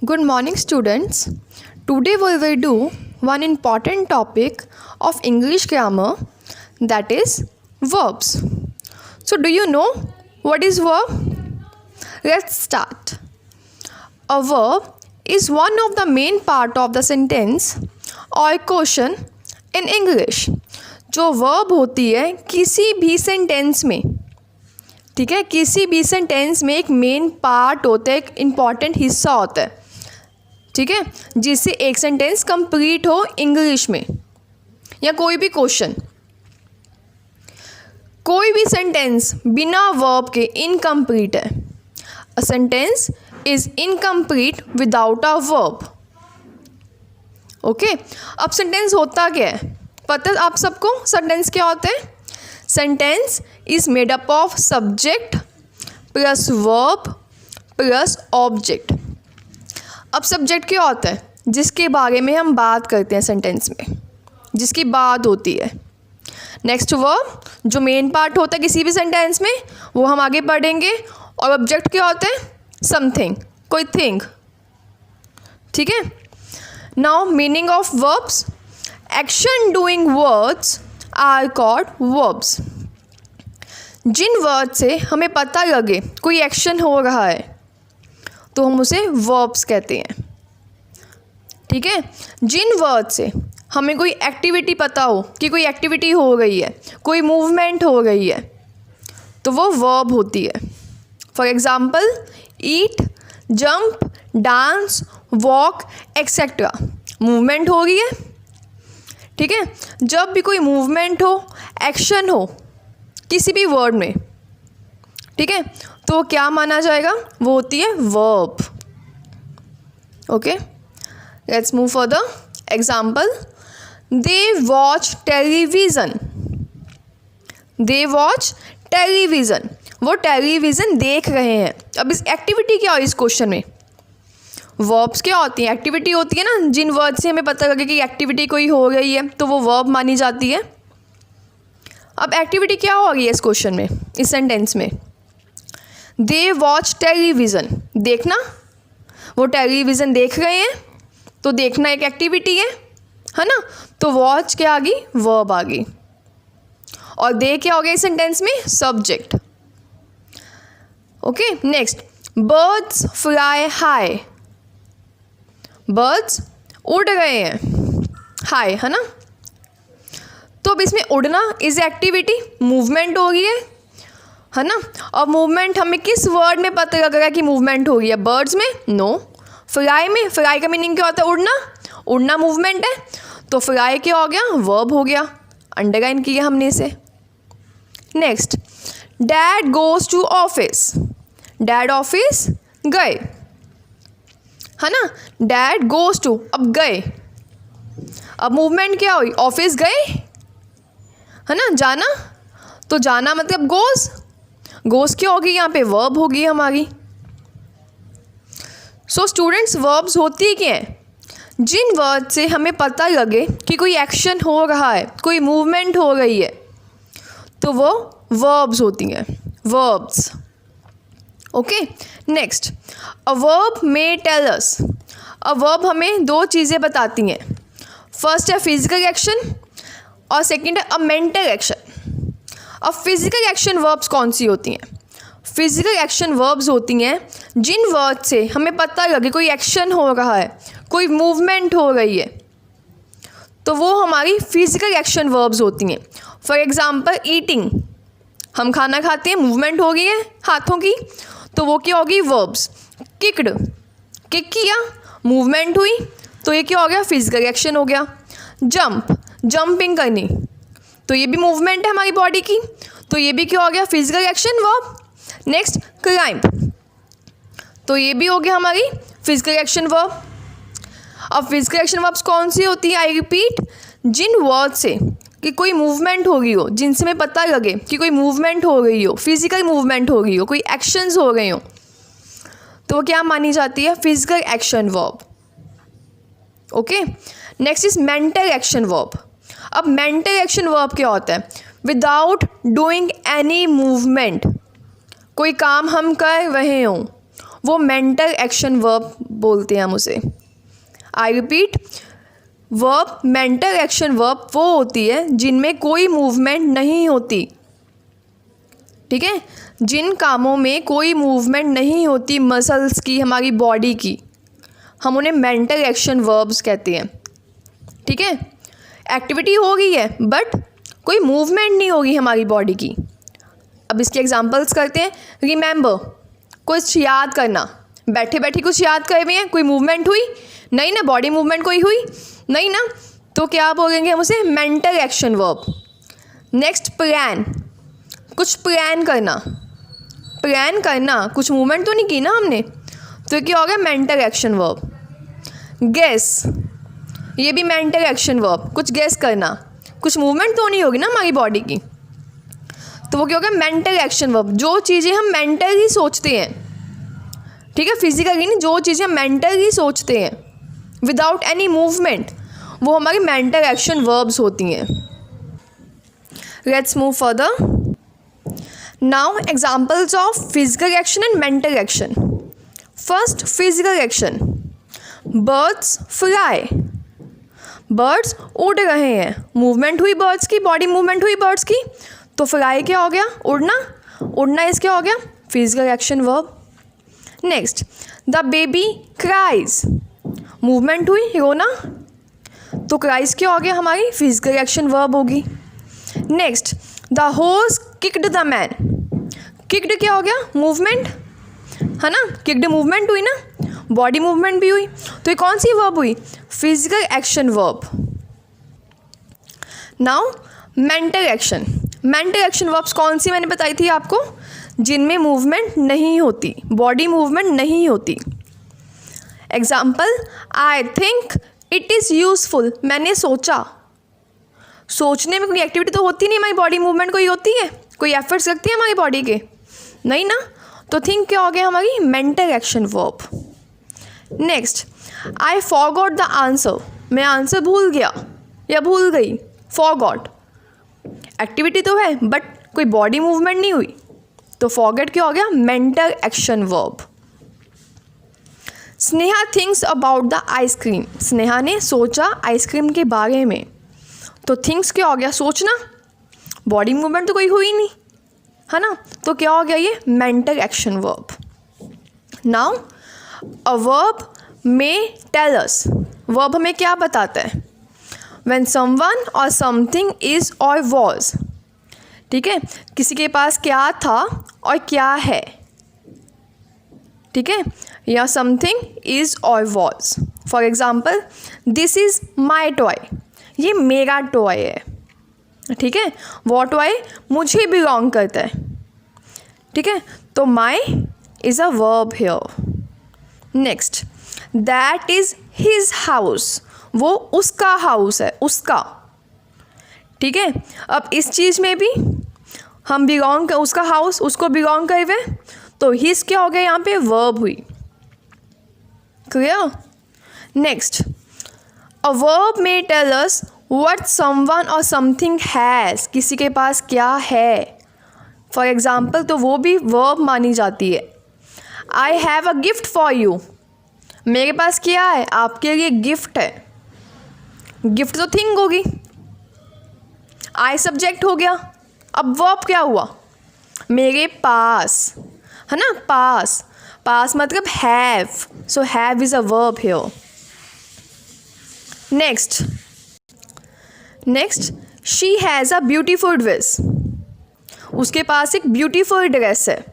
Good morning, students. Today we will do one important topic of English grammar, that is verbs. So, do you know what is verb? Let's start. A verb is one of the main part of the sentence or question in English. जो verb होती है किसी भी sentence में, ठीक है, किसी भी सेंटेंस में एक मेन पार्ट होता है, एक इम्पॉर्टेंट हिस्सा होता है, ठीक है, जिससे एक सेंटेंस कंप्लीट हो इंग्लिश में या कोई भी क्वेश्चन। कोई भी सेंटेंस बिना वर्ब के इनकम्प्लीट है। A sentence is incomplete without a verb. Okay, अब सेंटेंस होता क्या है पता है आप सबको? सेंटेंस क्या होता है? Sentence is made up of subject plus verb plus object. अब सब्जेक्ट क्या होता है? जिसके बारे में हम बात करते हैं सेंटेंस में, जिसकी बात होती है। नेक्स्ट वर्ब जो मेन पार्ट होता है किसी भी सेंटेंस में, वो हम आगे पढ़ेंगे। और ऑब्जेक्ट क्या होता है? समथिंग, कोई थिंग, ठीक है। Now meaning of verbs. Action doing words are called verbs. जिन वर्ड से हमें पता लगे कोई एक्शन हो रहा है तो हम उसे वर्ब्स कहते हैं, ठीक है। जिन वर्ड से हमें कोई एक्टिविटी पता हो कि कोई एक्टिविटी हो रही है, कोई मूवमेंट हो रही है, तो वो वर्ब होती है। For example eat, jump, dance, walk etcetera. Movement हो रही है, ठीक है। जब भी कोई मूवमेंट हो, एक्शन हो किसी भी वर्ड में, ठीक है, तो क्या माना जाएगा? वो होती है verb. Okay, let's move for the example. They watch television. They watch television, वो टेलीविज़न देख रहे हैं। अब इस एक्टिविटी क्या हो इस क्वेश्चन में? वर्ब्स क्या होती हैं? एक्टिविटी होती है ना। जिन वर्ड से हमें पता लगे कि एक्टिविटी कोई हो रही है तो वो वर्ब मानी जाती है। अब एक्टिविटी क्या हो रही है इस क्वेश्चन में, इस सेंटेंस में? दे वॉच टेलीविज़न, देखना। वो टेलीविज़न देख रहे हैं तो देखना एक एक्टिविटी है ना। तो वॉच क्या आ गई? वर्ब आ गई। और दे क्या हो गया इस सेंटेंस में? Subject. Okay, next birds fly high. Birds उड़ गए हैं, हाई है ना। तो अब इसमें उड़ना इज एक्टिविटी, मूवमेंट हो रही है ना। और मूवमेंट हमें किस वर्ड में पता लग रहा है कि मूवमेंट हो रही है? बर्ड्स में? नो। फ्लाई में? फ्लाई का मीनिंग क्या होता है? उड़ना। उड़ना मूवमेंट है, तो फ्लाई क्या हो गया? वर्ब हो गया। अंडरलाइन किया हमने इसे। Next dad goes to office. Dad office गए, है ना। डैड गोज टू, अब गए। अब मूवमेंट क्या हुई? ऑफिस गए, है ना, जाना। तो जाना मतलब गोज। गोज क्या होगी यहाँ पे? वर्ब होगी हमारी। सो स्टूडेंट्स, वर्ब्स होती क्या हैं? जिन वर्ड से हमें पता लगे कि कोई एक्शन हो रहा है, कोई मूवमेंट हो रही है, तो वो वर्ब्स होती हैं, verbs. Okay, next a verb may tell us. A verb हमें दो चीज़ें बताती हैं। फर्स्ट है फिजिकल एक्शन और सेकंड है अ मेंटल एक्शन। अब फिजिकल एक्शन वर्ब्स कौन सी होती हैं? फिजिकल एक्शन वर्ब्स होती हैं जिन वर्ड से हमें पता लगे कोई एक्शन हो रहा है, कोई मूवमेंट हो रही है, तो वो हमारी फिजिकल एक्शन वर्ब्स होती हैं। फॉर एग्जाम्पल ईटिंग, हम खाना खाते हैं, मूवमेंट हो गई है हाथों की, तो वो क्या होगी? वर्ब्स। किक्ड, किक किया, मूवमेंट हुई, तो ये क्या हो गया? फिजिकल एक्शन हो गया। जंप, जंपिंग करनी, तो ये भी मूवमेंट है हमारी बॉडी की, तो ये भी क्या हो गया? Physical action verb. Next climb, तो ये भी हो गया हमारी फिजिकल एक्शन वर्ब। अब फिजिकल एक्शन वर्ब्स कौन सी होती है? आई रिपीट, जिन वर्ड से कि कोई मूवमेंट हो रही हो, जिनसे हमें पता लगे कि कोई मूवमेंट हो रही हो, फिजिकल मूवमेंट हो रही हो, कोई एक्शंस हो रहे हो, तो वो क्या मानी जाती है? Physical action verb. Okay, next is mental action verb. अब मेंटल एक्शन वर्ब क्या होता है? विदाउट डूइंग एनी मूवमेंट, कोई काम हम कर रहे हों, वो मेंटल एक्शन वर्ब बोलते हैं हम उसे। I repeat, verb mental action verb वो होती है जिनमें कोई मूवमेंट नहीं होती। ठीक है, जिन कामों में कोई मूवमेंट नहीं होती मसल्स की, हमारी बॉडी की, हम उन्हें मेंटल एक्शन वर्ब्स कहते हैं। ठीक है, एक्टिविटी हो गई है बट कोई मूवमेंट नहीं होगी हमारी बॉडी की। अब इसके एग्जांपल्स करते हैं। रिमेंबर, कुछ याद करना, बैठे बैठे कुछ याद कर रहे हैं, कोई मूवमेंट हुई नहीं ना, बॉडी मूवमेंट कोई हुई नहीं ना, तो क्या बोलेंगे हम उसे? Mental action verb. Next, plan, कुछ प्लान करना, प्लान करना, कुछ मूवमेंट तो नहीं की ना हमने, तो क्या हो गया? Mental action verb. गेस, ये भी मेंटल एक्शन वर्ब, कुछ गेस करना, कुछ मूवमेंट तो नहीं होगी ना हमारी बॉडी की, तो वो क्या होगा? Mental action verb. जो चीज़ें हम मेंटली सोचते हैं, ठीक है, फिजिकली नहीं, जो चीज़ें हम मेंटली सोचते हैं विदाउट एनी मूवमेंट, वो हमारी मेंटल एक्शन वर्ब्स होती हैं। Let's move further. Now examples of physical action and mental action. First, physical action. Birds fly, birds उड़ रहे हैं, मूवमेंट हुई बर्ड्स की, बॉडी मूवमेंट हुई बर्ड्स की, तो फ्लाई क्या हो गया? उड़ना। उड़ना इस क्या हो गया? Physical action verb. Next, the baby cries, movement हुई, रोना, तो क्राइज क्या हो गया? हमारी फिजिकल एक्शन वर्ब होगी। Next, the horse kicked the man, kicked क्या हो गया? मूवमेंट है ना, किक्ड मूवमेंट हुई ना, बॉडी मूवमेंट भी हुई, तो ये कौन सी वर्ब हुई? Physical action verb. Now mental action. Mental action verbs कौन सी मैंने बताई थी आपको? जिनमें मूवमेंट नहीं होती, बॉडी मूवमेंट नहीं होती। Example, I think it is useful, मैंने सोचा। सोचने में कोई एक्टिविटी तो होती नहीं, हमारी बॉडी मूवमेंट कोई होती है, कोई एफर्ट्स लगती है हमारी बॉडी के? नहीं ना, तो थिंक क्या हो गया? हमारी mental action verb. Next, I forgot the answer, मैं आंसर भूल गया या भूल गई। फॉरगॉट एक्टिविटी तो है बट कोई बॉडी मूवमेंट नहीं हुई, तो फॉरगेट क्या हो गया? Mental action verb. Sneha thinks about the ice cream, Sneha ने सोचा आइसक्रीम के बारे में, तो थिंक्स क्या हो गया? सोचना, बॉडी मूवमेंट तो कोई हुई नहीं है ना, तो क्या हो गया? ये mental action verb. Now a verb में टेल अस, वर्ब हमें क्या बताता है? व्हेन समवन और समथिंग इज और वॉज, ठीक है, किसी के पास क्या था और क्या है, ठीक है, या समथिंग इज और was. For example, this is my toy, ये मेरा टॉय है, ठीक है, वो टॉय मुझे बिलोंग करता है, ठीक है, तो my is a verb here. Next, that is his house, वो उसका हाउस है, उसका, ठीक है। अब इस चीज़ में भी हम बिलोंग कर, उसका हाउस उसको बिलोंग कर हुए, तो हिज क्या हो गया? यहाँ पे वर्ब हुई। क्लियर? नेक्स्ट, अ वर्ब में टेल अस व्हाट समवन और समथिंग हैज़, किसी के पास क्या है, फॉर एग्जाम्पल, तो वो भी वर्ब मानी जाती है। I have a gift for you, मेरे पास क्या है? आपके लिए गिफ्ट है। गिफ्ट तो थिंग होगी, आई सब्जेक्ट हो गया, अब वर्ब क्या हुआ? मेरे पास, है ना, पास, पास मतलब have, so have is a verb here. Next, she has a beautiful dress, उसके पास एक ब्यूटीफुल ड्रेस है,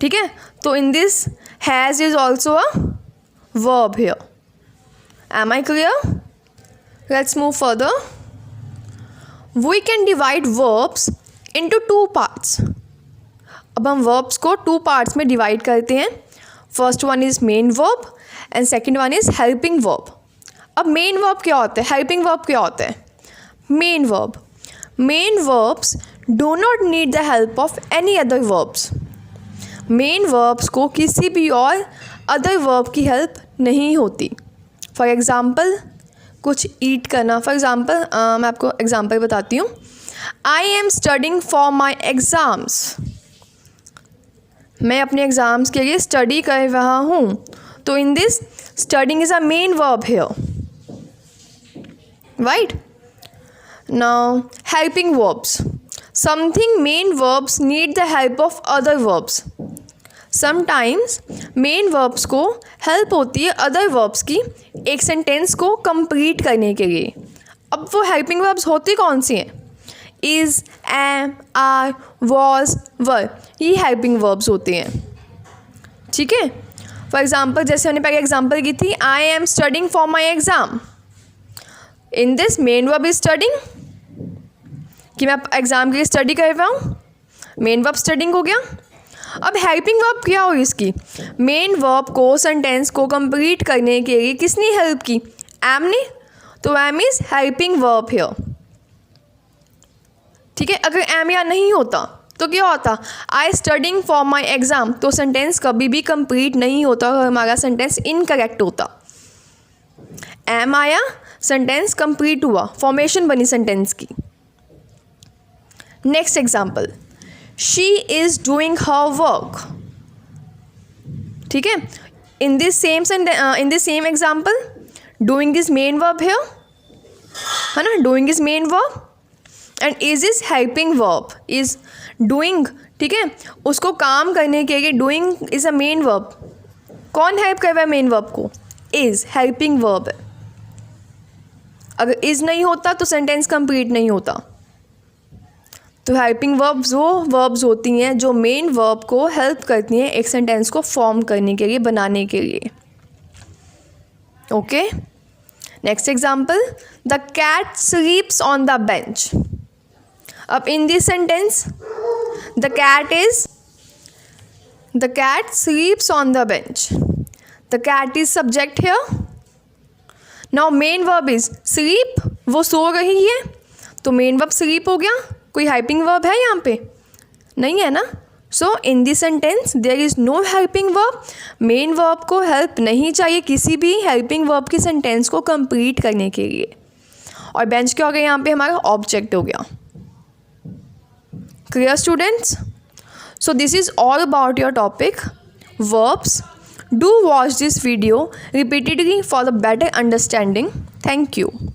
ठीक है, तो in this has is also a verb here. Am I clear? Let's move further. We can divide verbs into 2 parts. अब हम verbs को 2 पार्ट्स में डिवाइड करते हैं। First one is main verb and second one is helping verb. अब main verb क्या होता है, हेल्पिंग वर्ब क्या होता है? Main verbs do not need the help of any other verbs. Main verbs को किसी भी और अदर वर्ब की हेल्प नहीं होती। फॉर एग्ज़ाम्पल, कुछ ईट करना, फॉर एग्ज़ाम्पल मैं आपको एग्ज़ाम्पल बताती हूँ। I am studying for my exams, मैं अपने एग्ज़ाम्स के लिए स्टडी कर रहा हूँ, तो in this studying is a main verb here, right. Now helping verbs. Something main verbs need the help of other verbs. Sometimes main verbs को help होती है अदर वर्ब्स की एक सेंटेंस को कंप्लीट करने के लिए. अब वो हेल्पिंग वर्ब्स होती कौन सी हैं? इज़, एम, आर, वॉज, वर, ये हेल्पिंग वर्ब्स होते हैं. ठीक है. फॉर एग्जाम्पल जैसे हमने पहले एग्जाम्पल की थी, I am studying for my exam. In this main verb is studying, कि मैं एग्ज़ाम के लिए स्टडी कर रहा हूँ. मेन वर्ब स्टडिंग हो गया. अब हेल्पिंग वर्ब क्या हुई इसकी? मेन वर्ब को सेंटेंस को कंप्लीट करने के लिए किसने हेल्प की? एम ने. तो am is helping verb here. ठीक है. अगर एम या नहीं होता तो क्या होता? आई स्टडिंग फॉर माई एग्ज़ाम, तो सेंटेंस कभी भी कंप्लीट नहीं होता और हमारा सेंटेंस इनकरेक्ट होता. एम आया, सेंटेंस कंप्लीट हुआ, फॉर्मेशन बनी सेंटेंस की. Next example, she is doing her work. ठीक है. In this same example doing is main verb here, है ना. Doing is main verb and is helping verb. Is doing, ठीक है, उसको काम करने के लिए doing is a main verb. कौन हेल्प कर रहा है मेन वर्ब को? इज हेल्पिंग वर्ब है. अगर इज नहीं होता तो सेंटेंस कंप्लीट नहीं होता. तो हेल्पिंग वर्ब्स वो वर्ब्स होती हैं जो मेन वर्ब को हेल्प करती हैं एक सेंटेंस को फॉर्म करने के लिए, बनाने के लिए. Okay. Next example, the cat sleeps on the bench. अब in this sentence the cat sleeps on the bench. The cat is subject here. Now main verb is sleep, वो सो रही है, तो मेन वर्ब स्लीप हो गया. कोई helping verb है यहाँ पे? नहीं है ना. So in this sentence there is no helping verb. Main verb को हेल्प नहीं चाहिए किसी भी हेल्पिंग वर्ब की सेंटेंस को कंप्लीट करने के लिए. और बेंच क्या हो गया यहाँ पे? हमारा ऑब्जेक्ट हो गया. Clear students? So this is all about your topic verbs. Do watch this video repeatedly for the better understanding. Thank you.